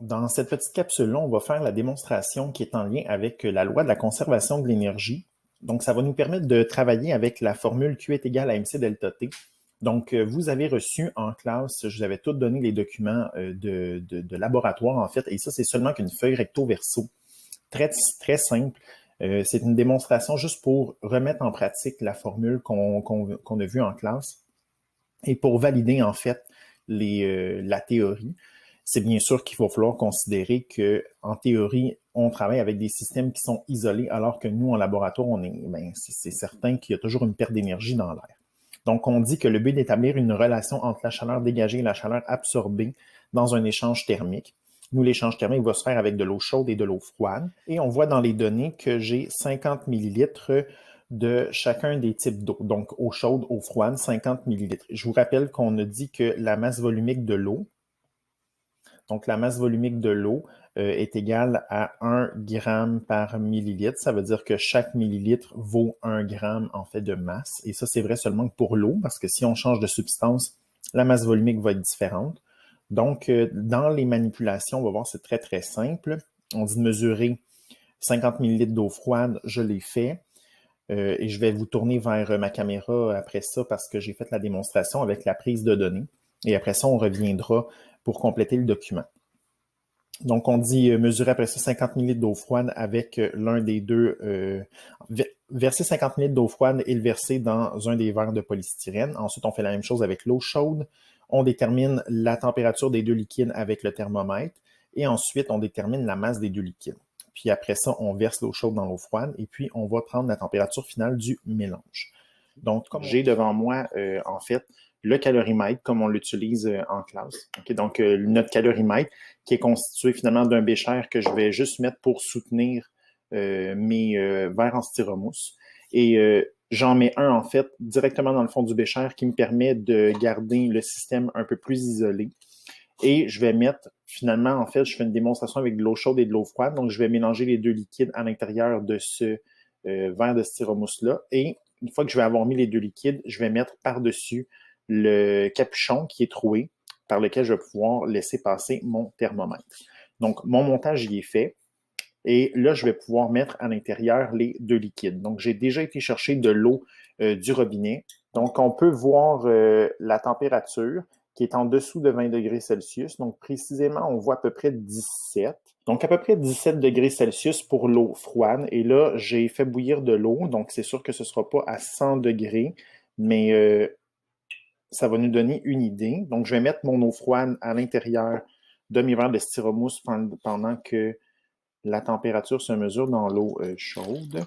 Dans cette petite capsule-là, on va faire la démonstration qui est en lien avec la loi de la conservation de l'énergie. Donc, ça va nous permettre de travailler avec la formule Q est égal à mc delta T. Donc, vous avez reçu en classe, je vous avais tout donné les documents de laboratoire, en fait, et ça, c'est seulement qu'une feuille recto-verso. Très, très simple. C'est une démonstration juste pour remettre en pratique la formule qu'on a vue en classe et pour valider, en fait, la théorie. C'est bien sûr qu'il va falloir considérer que, en théorie, on travaille avec des systèmes qui sont isolés, alors que nous, en laboratoire, c'est certain qu'il y a toujours une perte d'énergie dans l'air. Donc, on dit que le but est d'établir une relation entre la chaleur dégagée et la chaleur absorbée dans un échange thermique. Nous, l'échange thermique va se faire avec de l'eau chaude et de l'eau froide. Et on voit dans les données que j'ai 50 millilitres de chacun des types d'eau. Donc, eau chaude, eau froide, 50 millilitres. Je vous rappelle qu'on a dit que la masse volumique de l'eau, donc, la masse volumique de l'eau est égale à 1 gramme par millilitre. Ça veut dire que chaque millilitre vaut 1 gramme en fait de masse. Et ça, c'est vrai seulement pour l'eau, parce que si on change de substance, la masse volumique va être différente. Donc, dans les manipulations, on va voir, c'est très, très simple. On dit de mesurer 50 millilitres d'eau froide, je l'ai fait. Et je vais vous tourner vers ma caméra après ça parce que j'ai fait la démonstration avec la prise de données. Et après ça, on reviendra pour compléter le document. Donc, on dit mesurer après ça 50 ml d'eau froide avec l'un des deux, verser 50 ml d'eau froide et le verser dans un des verres de polystyrène. Ensuite, on fait la même chose avec l'eau chaude. On détermine la température des deux liquides avec le thermomètre et ensuite, on détermine la masse des deux liquides. Puis après ça, on verse l'eau chaude dans l'eau froide et puis on va prendre la température finale du mélange. Donc, comme j'ai devant moi, en fait, le calorimètre, comme on l'utilise en classe. Okay? Donc, notre calorimètre, qui est constitué finalement d'un bécher que je vais juste mettre pour soutenir mes verres en styromousse. Et j'en mets un, en fait, directement dans le fond du bécher qui me permet de garder le système un peu plus isolé. Et je vais mettre, finalement, en fait, je fais une démonstration avec de l'eau chaude et de l'eau froide. Donc, je vais mélanger les deux liquides à l'intérieur de ce verre de styromousse-là. Et une fois que je vais avoir mis les deux liquides, je vais mettre par-dessus le capuchon qui est troué, par lequel je vais pouvoir laisser passer mon thermomètre. Donc, mon montage y est fait. Et là, je vais pouvoir mettre à l'intérieur les deux liquides. Donc, j'ai déjà été chercher de l'eau du robinet. Donc, on peut voir la température qui est en dessous de 20 degrés Celsius. Donc, précisément, on voit à peu près 17. Donc, à peu près 17 degrés Celsius pour l'eau froide. Et là, j'ai fait bouillir de l'eau. Donc, c'est sûr que ce ne sera pas à 100 degrés, mais ça va nous donner une idée. Donc, je vais mettre mon eau froide à l'intérieur de mes verres de styromousse pendant que la température se mesure dans l'eau chaude.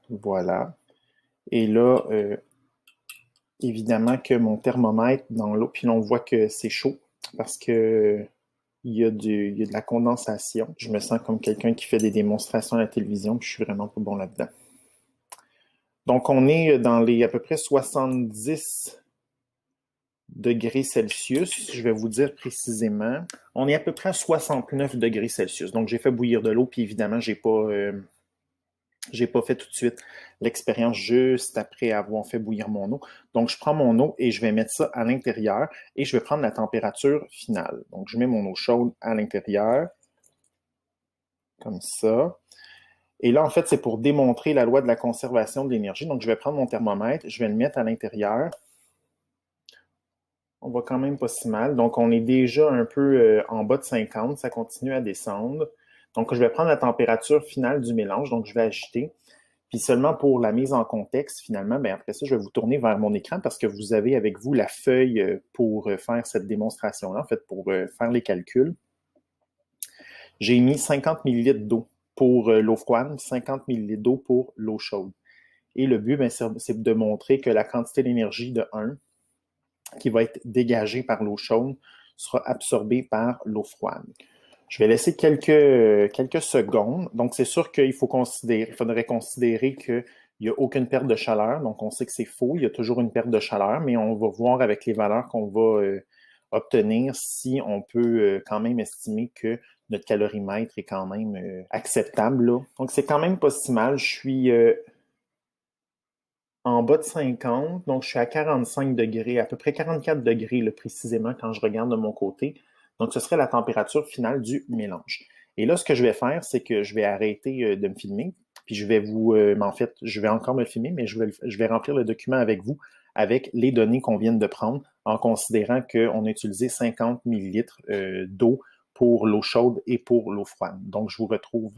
Voilà. Et là, évidemment que mon thermomètre dans l'eau, puis là, on voit que c'est chaud parce que il y a de la condensation. Je me sens comme quelqu'un qui fait des démonstrations à la télévision, puis je suis vraiment pas bon là-dedans. Donc, on est dans les à peu près 70 degrés Celsius, je vais vous dire précisément. On est à peu près à 69 degrés Celsius. Donc, j'ai fait bouillir de l'eau, puis évidemment, j'ai pas fait tout de suite l'expérience juste après avoir fait bouillir mon eau. Donc, je prends mon eau et je vais mettre ça à l'intérieur et je vais prendre la température finale. Donc, je mets mon eau chaude à l'intérieur, comme ça. Et là, en fait, c'est pour démontrer la loi de la conservation de l'énergie. Donc, je vais prendre mon thermomètre, je vais le mettre à l'intérieur. On va quand même pas si mal. Donc, on est déjà un peu en bas de 50. Ça continue à descendre. Donc, je vais prendre la température finale du mélange. Donc, je vais agiter. Puis seulement pour la mise en contexte, finalement, bien après ça, je vais vous tourner vers mon écran parce que vous avez avec vous la feuille pour faire cette démonstration-là, en fait, pour faire les calculs. J'ai mis 50 ml d'eau pour l'eau froide, 50 ml d'eau pour l'eau chaude. Et le but, c'est de montrer que la quantité d'énergie de 1 qui va être dégagée par l'eau chaude sera absorbée par l'eau froide. Je vais laisser quelques secondes. Donc, c'est sûr qu'il faudrait considérer qu'il n'y a aucune perte de chaleur. Donc, on sait que c'est faux. Il y a toujours une perte de chaleur, mais on va voir avec les valeurs qu'on va obtenir si on peut quand même estimer que notre calorimètre est quand même acceptable, là. Donc, c'est quand même pas si mal. en bas de 50, donc je suis à 45 degrés, à peu près 44 degrés là, précisément quand je regarde de mon côté. Donc, ce serait la température finale du mélange. Et là, ce que je vais faire, c'est que je vais arrêter de me filmer, puis je vais en fait, je vais encore me filmer, mais je vais remplir le document avec vous, avec les données qu'on vient de prendre, en considérant qu'on a utilisé 50 millilitres d'eau pour l'eau chaude et pour l'eau froide. Donc, je vous retrouve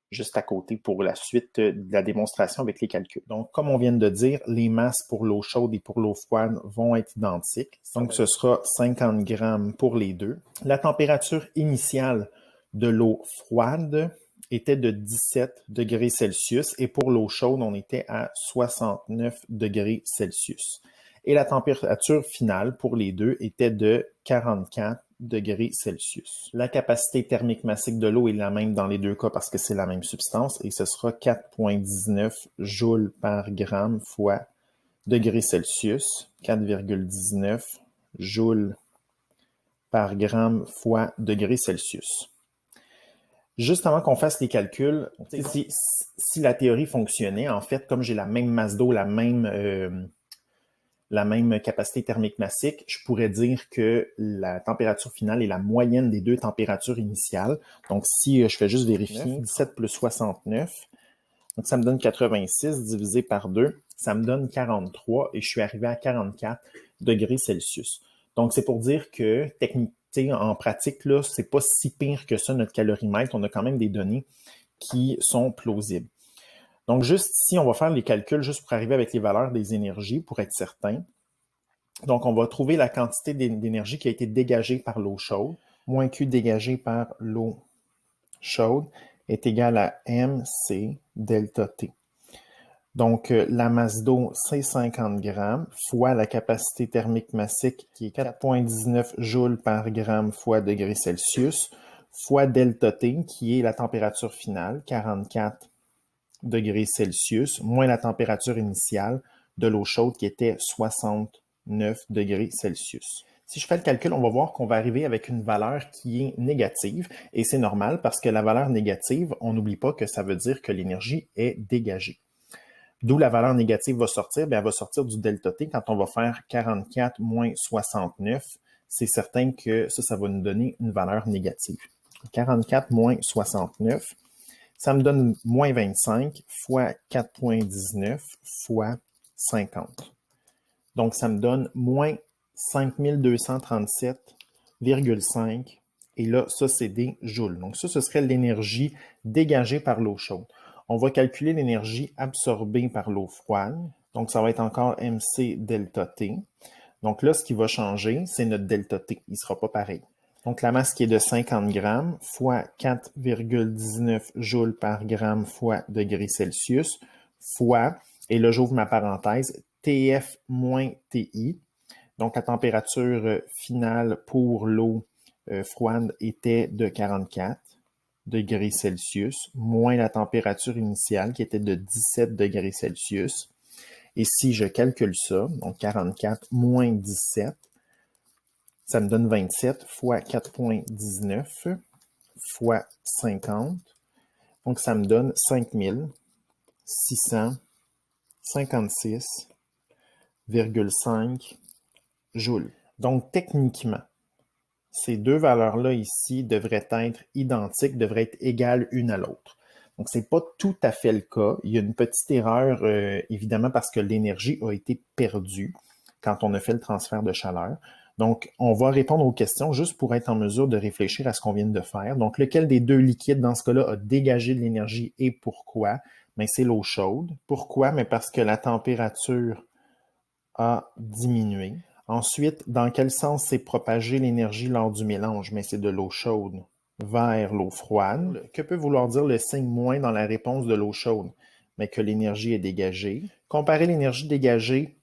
juste à côté pour la suite de la démonstration avec les calculs. Donc, comme on vient de dire, les masses pour l'eau chaude et pour l'eau froide vont être identiques. Donc, ce sera 50 grammes pour les deux. La température initiale de l'eau froide était de 17 degrés Celsius et pour l'eau chaude, on était à 69 degrés Celsius. Et la température finale pour les deux était de 44 degrés Celsius. La capacité thermique massique de l'eau est la même dans les deux cas parce que c'est la même substance et ce sera 4,19 joules par gramme fois degré Celsius. 4,19 joules par gramme fois degré Celsius. Juste avant qu'on fasse les calculs, si la théorie fonctionnait, en fait, comme j'ai la même masse d'eau, la même capacité thermique massique, je pourrais dire que la température finale est la moyenne des deux températures initiales. Donc, si je fais juste vérifier, 17 plus 69, donc ça me donne 86 divisé par 2, ça me donne 43 et je suis arrivé à 44 degrés Celsius. Donc, c'est pour dire que techniquement, en pratique, là, c'est pas si pire que ça, notre calorimètre. On a quand même des données qui sont plausibles. Donc, juste ici, on va faire les calculs juste pour arriver avec les valeurs des énergies pour être certain. Donc, on va trouver la quantité d'énergie qui a été dégagée par l'eau chaude, moins Q dégagé par l'eau chaude est égal à MC delta T. Donc, la masse d'eau, c'est 50 grammes, fois la capacité thermique massique, qui est 4,19 joules par gramme fois degré Celsius, fois delta T, qui est la température finale, 44 degrés Celsius, moins la température initiale de l'eau chaude, qui était 69 degrés Celsius. Si je fais le calcul, on va voir qu'on va arriver avec une valeur qui est négative, et c'est normal parce que la valeur négative, on n'oublie pas que ça veut dire que l'énergie est dégagée. D'où la valeur négative va sortir? Bien, elle va sortir du delta T. Quand on va faire 44 moins 69, c'est certain que ça va nous donner une valeur négative. 44 moins 69, ça me donne moins 25 fois 4,19 fois 50. Donc, ça me donne moins 5237,5. Et là, ça, c'est des joules. Donc, ça, ce serait l'énergie dégagée par l'eau chaude. On va calculer l'énergie absorbée par l'eau froide. Donc, ça va être encore MC delta T. Donc là, ce qui va changer, c'est notre delta T. Il ne sera pas pareil. Donc, la masse qui est de 50 grammes fois 4,19 joules par gramme fois degré Celsius fois, et là, j'ouvre ma parenthèse, TF moins TI. Donc, la température finale pour l'eau froide était de 44 degrés Celsius, moins la température initiale qui était de 17 degrés Celsius. Et si je calcule ça, donc 44 moins 17, ça me donne 27 fois 4,19 fois 50. Donc, ça me donne 5656,5 joules. Donc, techniquement, ces deux valeurs-là ici devraient être identiques, devraient être égales une à l'autre. Donc, ce n'est pas tout à fait le cas. Il y a une petite erreur, évidemment, parce que l'énergie a été perdue quand on a fait le transfert de chaleur. Donc, on va répondre aux questions juste pour être en mesure de réfléchir à ce qu'on vient de faire. Donc, lequel des deux liquides dans ce cas-là a dégagé de l'énergie et pourquoi? Bien, c'est l'eau chaude. Pourquoi? Mais parce que la température a diminué. Ensuite, dans quel sens s'est propagée l'énergie lors du mélange? Mais c'est de l'eau chaude vers l'eau froide. Que peut vouloir dire le signe moins dans la réponse de l'eau chaude? Mais que l'énergie est dégagée. Comparer l'énergie dégagée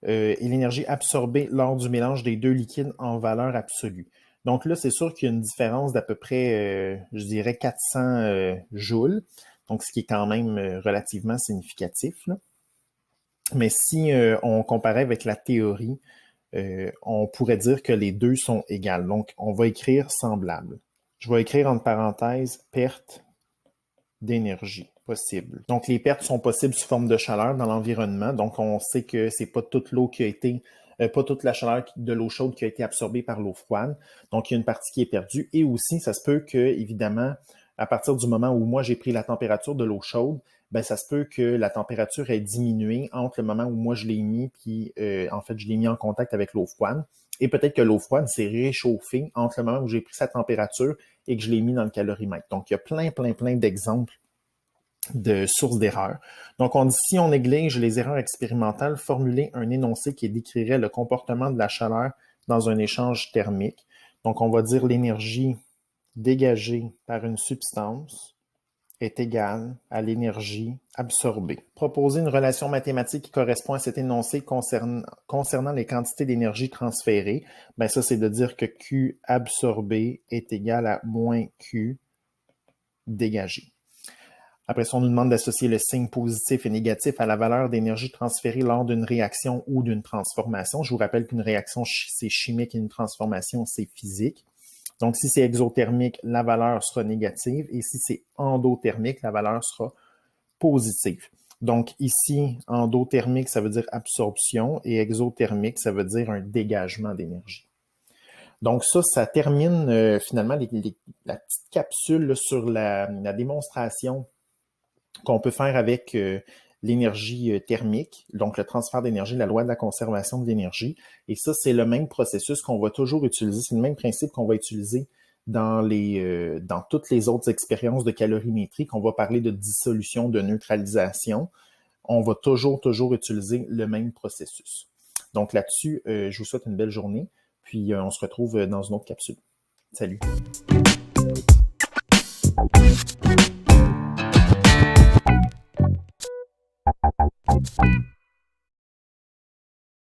et l'énergie absorbée lors du mélange des deux liquides en valeur absolue. Donc là, c'est sûr qu'il y a une différence d'à peu près, je dirais, 400 joules, donc ce qui est quand même relativement significatif, là. Mais si on comparait avec la théorie, on pourrait dire que les deux sont égales. Donc, on va écrire semblable. Je vais écrire entre parenthèses perte d'énergie. possible. Donc, les pertes sont possibles sous forme de chaleur dans l'environnement. Donc, on sait que c'est pas toute l'eau qui a été, pas toute la chaleur de l'eau chaude qui a été absorbée par l'eau froide. Donc, il y a une partie qui est perdue. Et aussi, ça se peut que, évidemment, à partir du moment où moi j'ai pris la température de l'eau chaude, ben ça se peut que la température ait diminué entre le moment où moi je l'ai mis, puis en fait, je l'ai mis en contact avec l'eau froide. Et peut-être que l'eau froide s'est réchauffée entre le moment où j'ai pris sa température et que je l'ai mis dans le calorimètre. Donc, il y a plein d'exemples de sources d'erreurs. Donc, on dit, si on néglige les erreurs expérimentales, formuler un énoncé qui décrirait le comportement de la chaleur dans un échange thermique. Donc, on va dire l'énergie dégagée par une substance est égale à l'énergie absorbée. Proposer une relation mathématique qui correspond à cet énoncé concernant les quantités d'énergie transférées, ben ça, c'est de dire que Q absorbé est égal à moins Q dégagé. Après ça, on nous demande d'associer le signe positif et négatif à la valeur d'énergie transférée lors d'une réaction ou d'une transformation. Je vous rappelle qu'une réaction, c'est chimique et une transformation, c'est physique. Donc, si c'est exothermique, la valeur sera négative et si c'est endothermique, la valeur sera positive. Donc, ici, endothermique, ça veut dire absorption et exothermique, ça veut dire un dégagement d'énergie. Donc, ça termine finalement la petite capsule là, sur la démonstration qu'on peut faire avec l'énergie thermique, donc le transfert d'énergie, la loi de la conservation de l'énergie. Et ça, c'est le même processus qu'on va toujours utiliser, c'est le même principe qu'on va utiliser dans toutes les autres expériences de calorimétrie, qu'on va parler de dissolution, de neutralisation. On va toujours utiliser le même processus. Donc là-dessus, je vous souhaite une belle journée, puis on se retrouve dans une autre capsule. Salut!